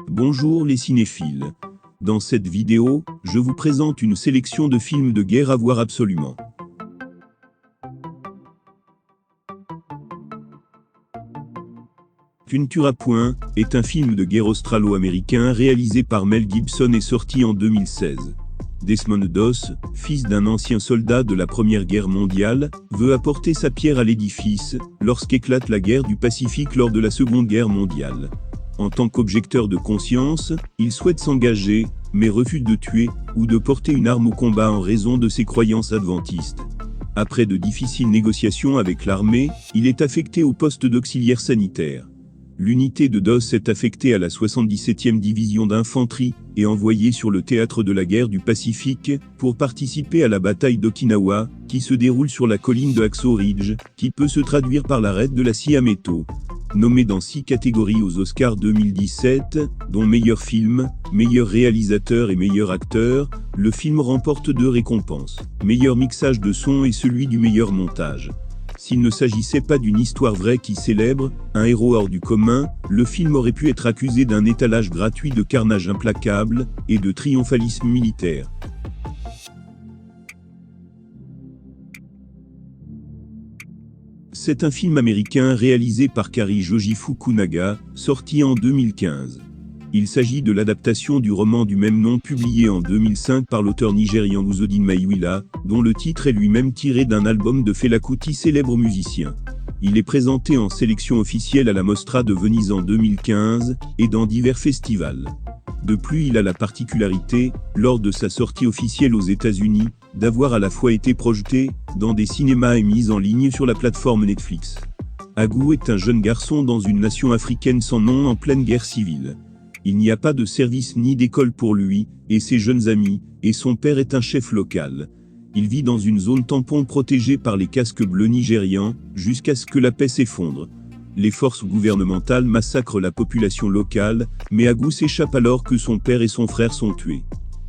Bonjour les cinéphiles. Dans cette vidéo, je vous présente une sélection de films de guerre à voir absolument. Tu ne tueras point est un film de guerre australo-américain réalisé par Mel Gibson et sorti en 2016. Desmond Doss, fils d'un ancien soldat de la Première Guerre mondiale, veut apporter sa pierre à l'édifice lorsqu'éclate la guerre du Pacifique lors de la Seconde Guerre mondiale. En tant qu'objecteur de conscience, il souhaite s'engager, mais refuse de tuer ou de porter une arme au combat en raison de ses croyances adventistes. Après de difficiles négociations avec l'armée, il est affecté au poste d'auxiliaire sanitaire. L'unité de Doss est affectée à la 77e division d'infanterie et envoyée sur le théâtre de la guerre du Pacifique pour participer à la bataille d'Okinawa, qui se déroule sur la colline de Hacksaw Ridge, qui peut se traduire par l'arrêt de la scie à métaux. Nommé dans 6 catégories aux Oscars 2017, dont meilleur film, meilleur réalisateur et meilleur acteur, le film remporte 2 récompenses, meilleur mixage de son et celui du meilleur montage. S'il ne s'agissait pas d'une histoire vraie qui célèbre un héros hors du commun, le film aurait pu être accusé d'un étalage gratuit de carnage implacable et de triomphalisme militaire. C'est un film américain réalisé par Kari Joji Fukunaga, sorti en 2015. Il s'agit de l'adaptation du roman du même nom publié en 2005 par l'auteur nigérian Uzodin Mayiwila, dont le titre est lui-même tiré d'un album de Fela Kuti, célèbre musicien. Il est présenté en sélection officielle à la Mostra de Venise en 2015 et dans divers festivals. De plus, il a la particularité, lors de sa sortie officielle aux États-Unis, d'avoir à la fois été projeté dans des cinémas et mis en ligne sur la plateforme Netflix. Agou est un jeune garçon dans une nation africaine sans nom en pleine guerre civile. Il n'y a pas de service ni d'école pour lui et ses jeunes amis, et son père est un chef local. Il vit dans une zone tampon protégée par les casques bleus nigérians, jusqu'à ce que la paix s'effondre. Les forces gouvernementales massacrent la population locale, mais Agou s'échappe alors que son père et son frère sont tués.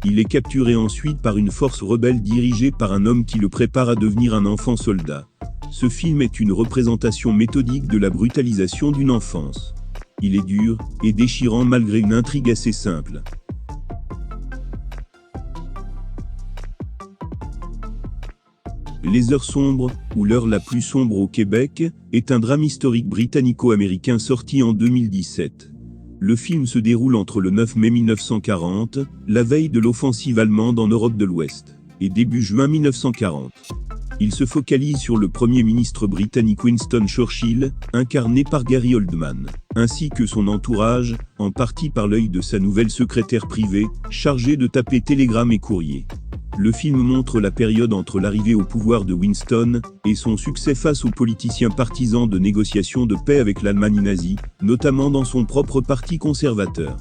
Il est capturé ensuite par une force rebelle dirigée par un homme qui le prépare à devenir un enfant soldat. Ce film est une représentation méthodique de la brutalisation d'une enfance. Il est dur et déchirant malgré une intrigue assez simple. Les heures sombres, ou l'heure la plus sombre au Québec, est un drame historique britannico-américain sorti en 2017. Le film se déroule entre le 9 mai 1940, la veille de l'offensive allemande en Europe de l'Ouest, et début juin 1940. Il se focalise sur le Premier ministre britannique Winston Churchill, incarné par Gary Oldman, ainsi que son entourage, en partie par l'œil de sa nouvelle secrétaire privée, chargée de taper télégrammes et courriers. Le film montre la période entre l'arrivée au pouvoir de Winston et son succès face aux politiciens partisans de négociations de paix avec l'Allemagne nazie, notamment dans son propre parti conservateur.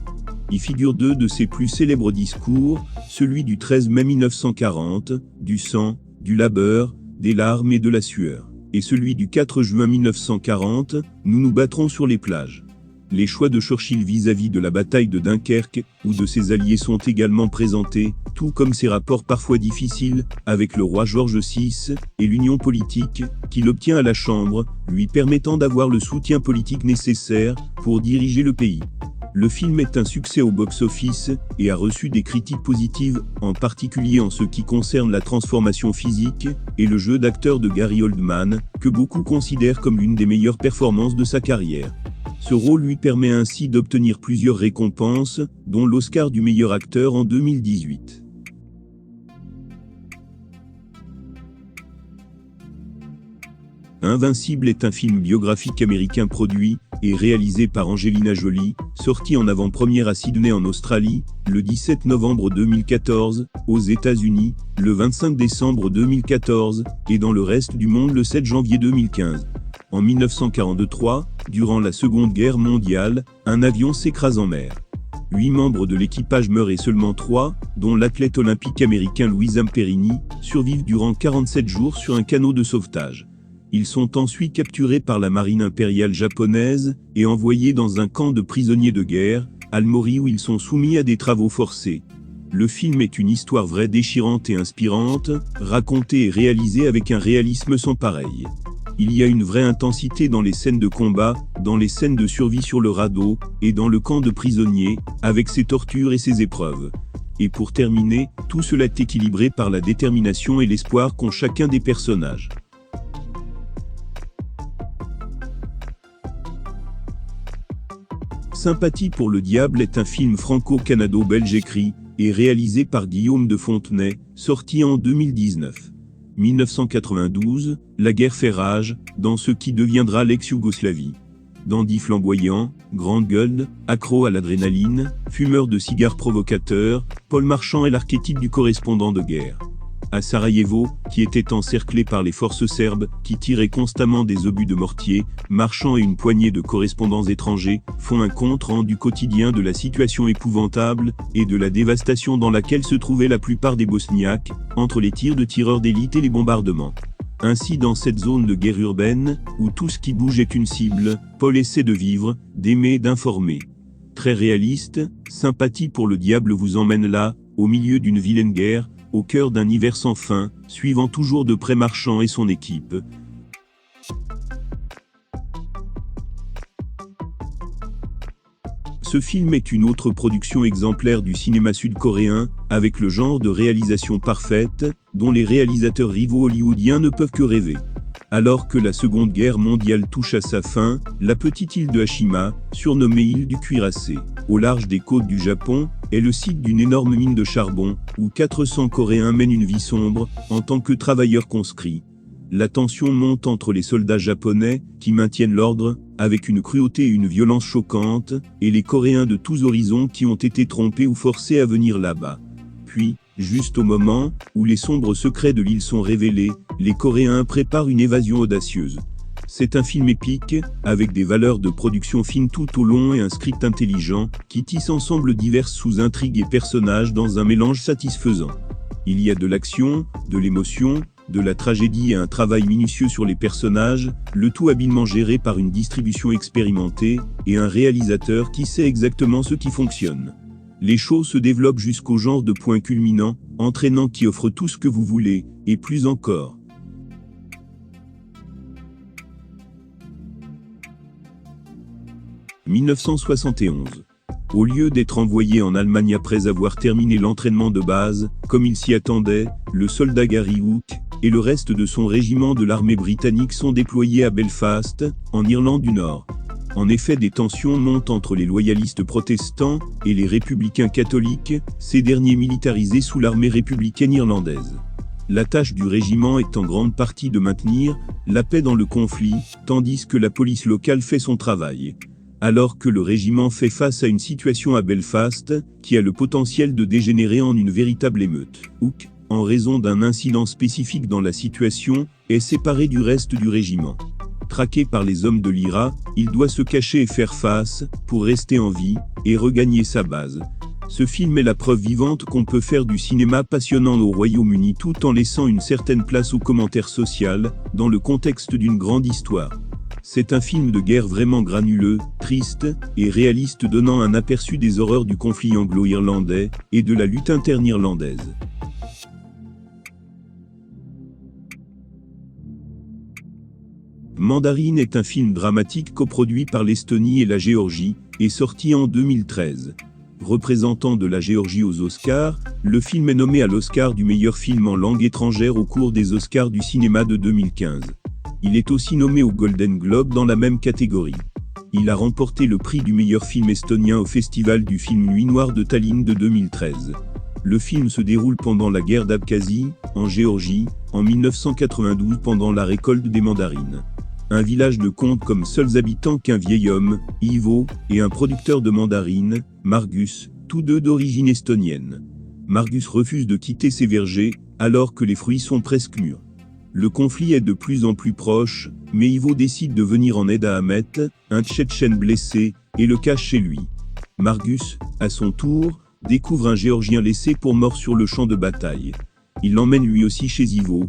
Y figurent 2 de ses plus célèbres discours, celui du 13 mai 1940, du sang, du labeur, des larmes et de la sueur, et celui du 4 juin 1940, nous nous battrons sur les plages. Les choix de Churchill vis-à-vis de la bataille de Dunkerque ou de ses alliés sont également présentés, tout comme ses rapports parfois difficiles avec le roi George VI et l'union politique qu'il obtient à la Chambre, lui permettant d'avoir le soutien politique nécessaire pour diriger le pays. Le film est un succès au box-office et a reçu des critiques positives, en particulier en ce qui concerne la transformation physique et le jeu d'acteur de Gary Oldman, que beaucoup considèrent comme l'une des meilleures performances de sa carrière. Ce rôle lui permet ainsi d'obtenir plusieurs récompenses, dont l'Oscar du meilleur acteur en 2018. Invincible est un film biographique américain produit et réalisé par Angelina Jolie, sorti en avant-première à Sydney en Australie, le 17 novembre 2014, aux États-Unis, le 25 décembre 2014, et dans le reste du monde le 7 janvier 2015. En 1943, durant la Seconde Guerre mondiale, un avion s'écrase en mer. 8 membres de l'équipage meurent et seulement 3, dont l'athlète olympique américain Louis Zamperini, survivent durant 47 jours sur un canot de sauvetage. Ils sont ensuite capturés par la marine impériale japonaise et envoyés dans un camp de prisonniers de guerre, Almori, où ils sont soumis à des travaux forcés. Le film est une histoire vraie déchirante et inspirante, racontée et réalisée avec un réalisme sans pareil. Il y a une vraie intensité dans les scènes de combat, dans les scènes de survie sur le radeau, et dans le camp de prisonniers, avec ses tortures et ses épreuves. Et pour terminer, tout cela est équilibré par la détermination et l'espoir qu'ont chacun des personnages. Sympathie pour le diable est un film franco-canado-belge écrit et réalisé par Guillaume de Fontenay, sorti en 2019. 1992, la guerre fait rage, dans ce qui deviendra l'ex-Yougoslavie. Dandy flamboyant, grande gueule, accro à l'adrénaline, fumeur de cigares provocateur, Paul Marchand est l'archétype du correspondant de guerre. À Sarajevo, qui était encerclé par les forces serbes, qui tiraient constamment des obus de mortier, Marchand et une poignée de correspondants étrangers font un compte rendu quotidien de la situation épouvantable et de la dévastation dans laquelle se trouvaient la plupart des Bosniaques, entre les tirs de tireurs d'élite et les bombardements. Ainsi dans cette zone de guerre urbaine, où tout ce qui bouge est une cible, Paul essaie de vivre, d'aimer et d'informer. Très réaliste, Sympathie pour le diable vous emmène là, au milieu d'une vilaine guerre, au cœur d'un hiver sans fin, suivant toujours de près Marchand et son équipe. Ce film est une autre production exemplaire du cinéma sud-coréen, avec le genre de réalisation parfaite, dont les réalisateurs rivaux hollywoodiens ne peuvent que rêver. Alors que la Seconde Guerre mondiale touche à sa fin, la petite île de Hashima, surnommée île du cuirassé, au large des côtes du Japon, est le site d'une énorme mine de charbon, où 400 Coréens mènent une vie sombre, en tant que travailleurs conscrits. La tension monte entre les soldats japonais, qui maintiennent l'ordre, avec une cruauté et une violence choquantes, et les Coréens de tous horizons qui ont été trompés ou forcés à venir là-bas. Puis, juste au moment où les sombres secrets de l'île sont révélés, les Coréens préparent une évasion audacieuse. C'est un film épique, avec des valeurs de production fines tout au long et un script intelligent, qui tisse ensemble diverses sous-intrigues et personnages dans un mélange satisfaisant. Il y a de l'action, de l'émotion, de la tragédie et un travail minutieux sur les personnages, le tout habilement géré par une distribution expérimentée, et un réalisateur qui sait exactement ce qui fonctionne. Les shows se développent jusqu'au genre de point culminant, entraînant qui offre tout ce que vous voulez, et plus encore. « 1971. Au lieu d'être envoyé en Allemagne après avoir terminé l'entraînement de base, comme il s'y attendait, le soldat Gary Hook et le reste de son régiment de l'armée britannique sont déployés à Belfast, en Irlande du Nord. En effet, des tensions montent entre les loyalistes protestants et les républicains catholiques, ces derniers militarisés sous l'armée républicaine irlandaise. La tâche du régiment est en grande partie de maintenir la paix dans le conflit, tandis que la police locale fait son travail. Alors que le régiment fait face à une situation à Belfast, qui a le potentiel de dégénérer en une véritable émeute. Hook, en raison d'un incident spécifique dans la situation, est séparé du reste du régiment. Traqué par les hommes de l'IRA, il doit se cacher et faire face, pour rester en vie, et regagner sa base. Ce film est la preuve vivante qu'on peut faire du cinéma passionnant au Royaume-Uni tout en laissant une certaine place au commentaire social, dans le contexte d'une grande histoire. C'est un film de guerre vraiment granuleux, triste, et réaliste donnant un aperçu des horreurs du conflit anglo-irlandais, et de la lutte interne irlandaise. Mandarine est un film dramatique coproduit par l'Estonie et la Géorgie, et sorti en 2013. Représentant de la Géorgie aux Oscars, le film est nommé à l'Oscar du meilleur film en langue étrangère au cours des Oscars du cinéma de 2015. Il est aussi nommé au Golden Globe dans la même catégorie. Il a remporté le prix du meilleur film estonien au Festival du film Nuit Noire de Tallinn de 2013. Le film se déroule pendant la guerre d'Abkhazie, en Géorgie, en 1992 pendant la récolte des mandarines. Un village ne compte comme seuls habitants qu'un vieil homme, Ivo, et un producteur de mandarines, Margus, tous deux d'origine estonienne. Margus refuse de quitter ses vergers, alors que les fruits sont presque mûrs. Le conflit est de plus en plus proche, mais Ivo décide de venir en aide à Ahmet, un Tchétchène blessé, et le cache chez lui. Margus, à son tour, découvre un Géorgien laissé pour mort sur le champ de bataille. Il l'emmène lui aussi chez Ivo.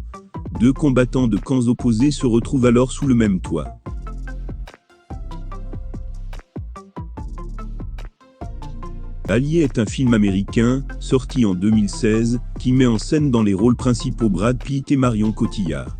Deux combattants de camps opposés se retrouvent alors sous le même toit. Allié est un film américain, sorti en 2016, qui met en scène dans les rôles principaux Brad Pitt et Marion Cotillard.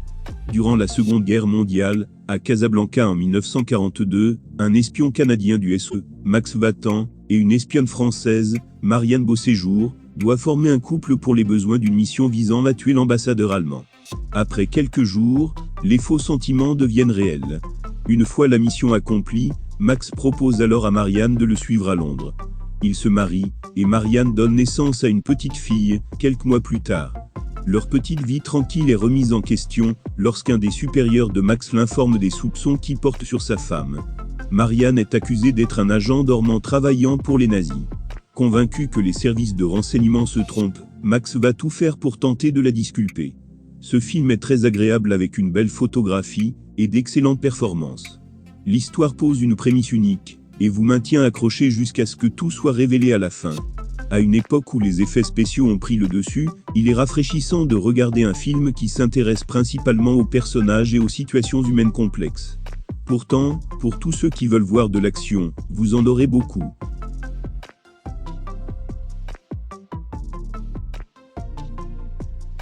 durant la Seconde Guerre mondiale, à Casablanca en 1942, un espion canadien du SE, Max Vatan, et une espionne française, Marianne Beauséjour, doivent former un couple pour les besoins d'une mission visant à tuer l'ambassadeur allemand. Après quelques jours, les faux sentiments deviennent réels. Une fois la mission accomplie, Max propose alors à Marianne de le suivre à Londres. Ils se marient, et Marianne donne naissance à une petite fille, quelques mois plus tard. Leur petite vie tranquille est remise en question, lorsqu'un des supérieurs de Max l'informe des soupçons qui portent sur sa femme. Marianne est accusée d'être un agent dormant travaillant pour les nazis. Convaincu que les services de renseignement se trompent, Max va tout faire pour tenter de la disculper. Ce film est très agréable avec une belle photographie, et d'excellentes performances. L'histoire pose une prémisse unique, et vous maintient accroché jusqu'à ce que tout soit révélé à la fin. À une époque où les effets spéciaux ont pris le dessus, il est rafraîchissant de regarder un film qui s'intéresse principalement aux personnages et aux situations humaines complexes. Pourtant, pour tous ceux qui veulent voir de l'action, vous en aurez beaucoup.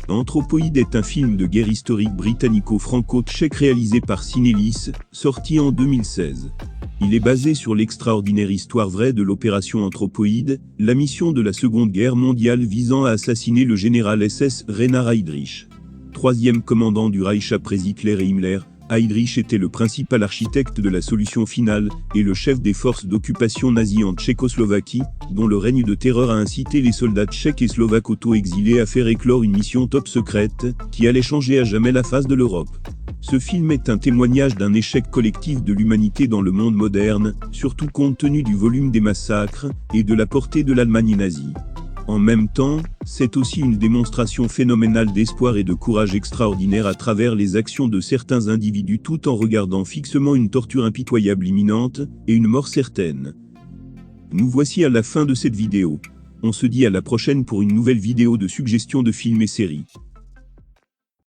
Anthropoïde est un film de guerre historique britannico-franco-tchèque réalisé par Cinélis, sorti en 2016. Il est basé sur l'extraordinaire histoire vraie de l'opération Anthropoïde, la mission de la Seconde Guerre mondiale visant à assassiner le général SS Reinhard Heydrich. Troisième commandant du Reich après Hitler et Himmler, Heydrich était le principal architecte de la solution finale et le chef des forces d'occupation nazies en Tchécoslovaquie, dont le règne de terreur a incité les soldats tchèques et slovaques auto-exilés à faire éclore une mission top secrète qui allait changer à jamais la face de l'Europe. Ce film est un témoignage d'un échec collectif de l'humanité dans le monde moderne, surtout compte tenu du volume des massacres et de la portée de l'Allemagne nazie. En même temps, c'est aussi une démonstration phénoménale d'espoir et de courage extraordinaire à travers les actions de certains individus tout en regardant fixement une torture impitoyable imminente et une mort certaine. Nous voici à la fin de cette vidéo. On se dit à la prochaine pour une nouvelle vidéo de suggestions de films et séries.